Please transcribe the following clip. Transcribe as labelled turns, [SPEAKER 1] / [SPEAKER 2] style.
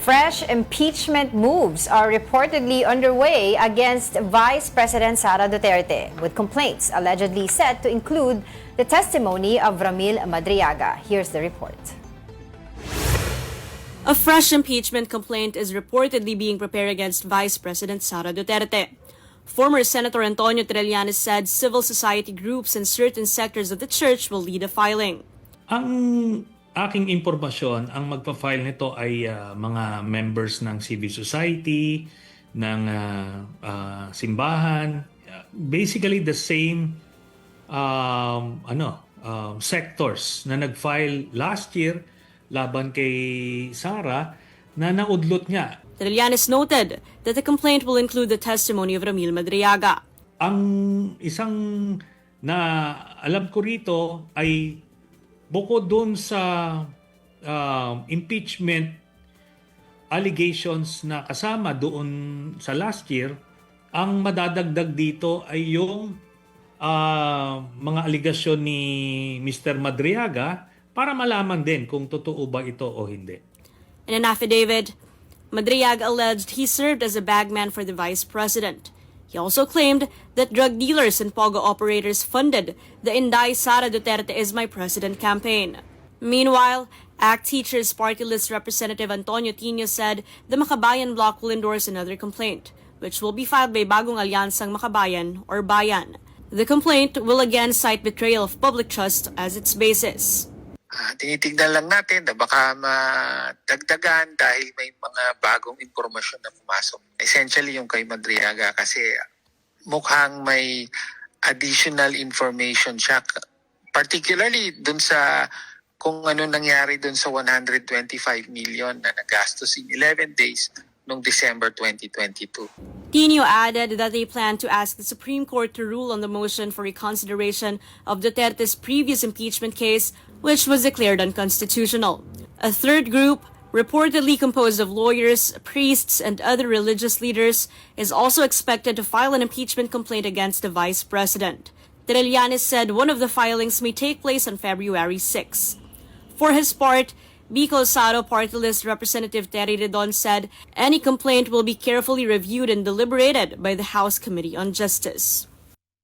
[SPEAKER 1] Fresh impeachment moves are reportedly underway against Vice President Sara Duterte, with complaints allegedly set to include the testimony of Ramil Madriaga. Here's the report.
[SPEAKER 2] A fresh impeachment complaint is reportedly being prepared against Vice President Sara Duterte. Former Senator Antonio Trillanes said civil society groups and certain sectors of the church will lead a filing.
[SPEAKER 3] Ang aking impormasyon, ang magpa-file nito ay mga members ng civil society, ng simbahan, basically the same sectors na nag-file last year laban kay Sara na naudlot nga.
[SPEAKER 2] Trillanes noted that the complaint will include the testimony of Ramil Madriaga.
[SPEAKER 3] Ang isang na alam ko rito ay bukod doon sa impeachment allegations na kasama doon sa last year, ang madadagdag dito ay yung mga aligasyon ni Mr. Madriaga para malaman din kung totoo ba ito o hindi.
[SPEAKER 2] In an affidavit, Madriaga alleged he served as a bagman for the vice president. He also claimed that drug dealers and pogo operators funded the Inday Sara Duterte is My President campaign. Meanwhile, ACT Teachers Party List Representative Antonio Tino said the Makabayan bloc will endorse another complaint, which will be filed by Bagong Alyansang Makabayan or Bayan. The complaint will again cite betrayal of public trust as its basis.
[SPEAKER 4] Tinitignan lang natin na baka madagdagan dahil may mga bagong impormasyon na pumasok. Essentially yung kay Madriaga kasi mukhang may additional information siya. Particularly dun sa kung ano nangyari dun sa 125 million na nagastos in 11 days noong December 2022.
[SPEAKER 2] Tino added that they plan to ask the Supreme Court to rule on the motion for reconsideration of Duterte's previous impeachment case, which was declared unconstitutional. A third group, reportedly composed of lawyers, priests, and other religious leaders, is also expected to file an impeachment complaint against the vice president. Trillanes said one of the filings may take place on February 6. For his part, Bicol Saro Party List Representative Terry Redon said any complaint will be carefully reviewed and deliberated by the House Committee on Justice.